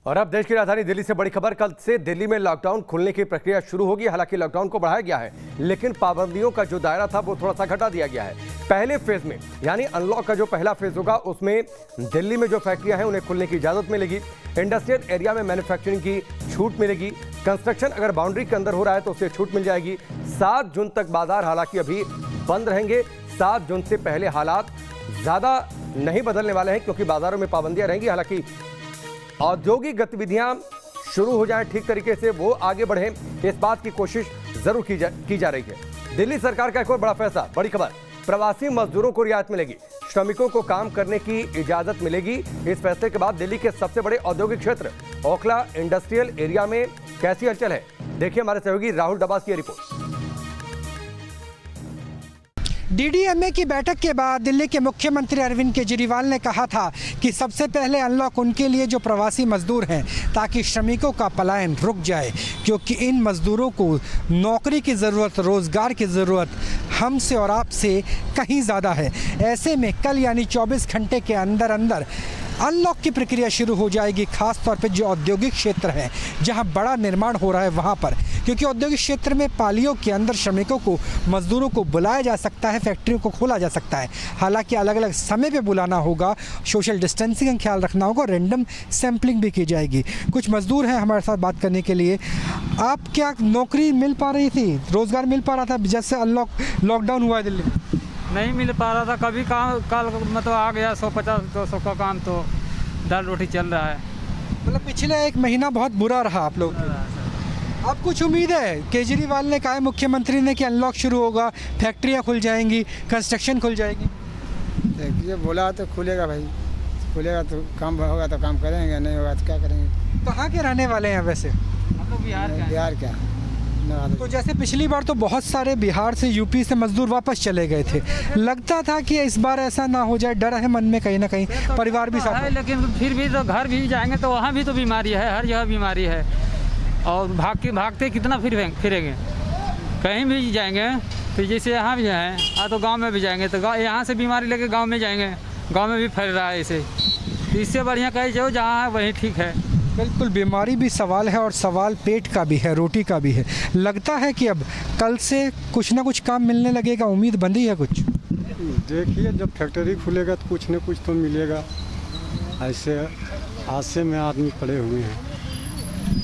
और अब देश की राजधानी दिल्ली से बड़ी खबर। कल से दिल्ली में लॉकडाउन खुलने की प्रक्रिया शुरू होगी। हालांकि लॉकडाउन को बढ़ाया गया है, लेकिन पाबंदियों का जो दायरा था वो थोड़ा सा घटा दिया गया है। पहले फेज में यानी अनलॉक का जो पहला फेज होगा उसमें दिल्ली में जो फैक्ट्रियां हैं उन्हें खुलने की इजाजत मिलेगी। इंडस्ट्रियल एरिया में मैन्युफैक्चरिंग की छूट मिलेगी। कंस्ट्रक्शन अगर बाउंड्री के अंदर हो रहा है तो उसे छूट मिल जाएगी। 7 जून तक बाजार हालांकि अभी बंद रहेंगे। 7 जून से पहले हालात ज्यादा नहीं बदलने वाले हैं क्योंकि बाजारों में पाबंदियां रहेंगी। हालांकि औद्योगिक गतिविधियां शुरू हो जाएं ठीक तरीके से, वो आगे बढ़े, इस बात की कोशिश जरूर की जा रही है। दिल्ली सरकार का एक और बड़ा फैसला, बड़ी खबर, प्रवासी मजदूरों को रियायत मिलेगी। श्रमिकों को काम करने की इजाजत मिलेगी। इस फैसले के बाद दिल्ली के सबसे बड़े औद्योगिक क्षेत्र ओखला इंडस्ट्रियल एरिया में कैसी हलचल है, देखिए हमारे सहयोगी राहुल डबास की रिपोर्ट। डीडीएमए की बैठक के बाद दिल्ली के मुख्यमंत्री अरविंद केजरीवाल ने कहा था कि सबसे पहले अनलॉक उनके लिए जो प्रवासी मजदूर हैं, ताकि श्रमिकों का पलायन रुक जाए, क्योंकि इन मजदूरों को नौकरी की ज़रूरत, रोज़गार की ज़रूरत हमसे और आपसे कहीं ज़्यादा है। ऐसे में कल यानी 24 घंटे के अंदर अंदर अनलॉक की प्रक्रिया शुरू हो जाएगी। खास तौर पे जो औद्योगिक क्षेत्र है जहां बड़ा निर्माण हो रहा है वहां पर, क्योंकि औद्योगिक क्षेत्र में पालियों के अंदर श्रमिकों को, मजदूरों को बुलाया जा सकता है, फैक्ट्रियों को खोला जा सकता है। हालांकि अलग अलग समय पे बुलाना होगा, सोशल डिस्टेंसिंग का ख्याल रखना होगा, रैंडम सैम्पलिंग भी की जाएगी। कुछ मजदूर हैं हमारे साथ बात करने के लिए। आप क्या नौकरी मिल पा रही थी, रोज़गार मिल पा रहा था जैसे लॉकडाउन हुआ है दिल्ली में? नहीं मिल पा रहा था। कभी काम कल मतलब आ गया 150-200 का काम, तो दाल रोटी चल रहा है। मतलब पिछले 1 महीना बहुत बुरा रहा आप लोग। अब कुछ उम्मीद है? केजरीवाल ने कहा है, मुख्यमंत्री ने, कि अनलॉक शुरू होगा, फैक्ट्रियां खुल जाएंगी, कंस्ट्रक्शन खुल जाएगी। देखिए बोला तो खुलेगा भाई, खुलेगा तो काम होगा तो काम करेंगे, नहीं होगा तो क्या करेंगे। कहाँ के रहने वाले हैं वैसे? हम लोग बिहार क्या तो जैसे पिछली बार तो बहुत सारे बिहार से, यूपी से मजदूर वापस चले गए थे, लगता था कि इस बार ऐसा ना हो जाए, डर है मन में कहीं ना कहीं, परिवार भी साथ है। लेकिन फिर भी तो घर भी जाएंगे तो वहाँ भी तो बीमारी है, हर जगह बीमारी है। और भागते कितना फिरेंगे, कहीं भी जाएंगे तो जैसे यहाँ भी हैं तो गाँव में भी जाएंगे तो यहाँ से बीमारी लेके गाँव में जाएंगे, गाँव में भी फैल रहा है इसे। तो इससे बढ़िया कहीं जाओ जहाँ है वहीं ठीक है। बिल्कुल, बीमारी भी सवाल है और सवाल पेट का भी है, रोटी का भी है। लगता है कि अब कल से कुछ ना कुछ काम मिलने लगेगा, उम्मीद बंधी है कुछ? देखिए जब फैक्ट्री खुलेगा तो कुछ न कुछ तो मिलेगा। ऐसे हादसे में आदमी पड़े हुए हैं।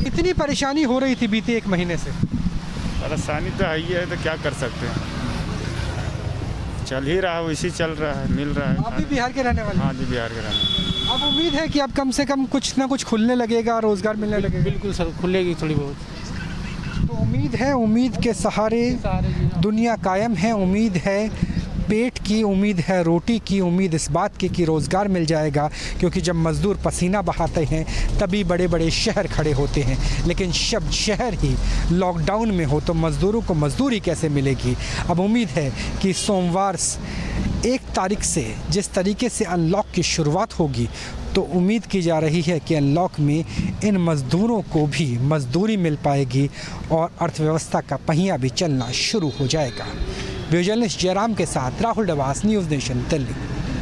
इतनी परेशानी हो रही थी बीते 1 महीने से? परेशानी तो है ही है, तो क्या कर सकते हैं, चल ही रहा है, वैसे चल रहा है, मिल रहा है। आप भी बिहार के रहने वाले? हाँ जी, बिहार के रहने वाले। अब उम्मीद है कि अब कम से कम कुछ ना कुछ खुलने लगेगा, रोजगार मिलने लगेगा? बिल्कुल सर, खुलेगी थोड़ी बहुत। तो उम्मीद है, उम्मीद के सहारे दुनिया कायम है। उम्मीद है पेट की, उम्मीद है रोटी की, उम्मीद इस बात की कि रोज़गार मिल जाएगा, क्योंकि जब मज़दूर पसीना बहाते हैं तभी बड़े बड़े शहर खड़े होते हैं। लेकिन जब शहर ही लॉकडाउन में हो तो मज़दूरों को मजदूरी कैसे मिलेगी? अब उम्मीद है कि सोमवार 1 तारीख से जिस तरीके से अनलॉक की शुरुआत होगी, तो उम्मीद की जा रही है कि अनलॉक में इन मज़दूरों को भी मजदूरी मिल पाएगी और अर्थव्यवस्था का पहिया भी चलना शुरू हो जाएगा। वीडियो जर्नलिस्ट जयराम के साथ राहुल डबास, न्यूज़ नेशन, दिल्ली।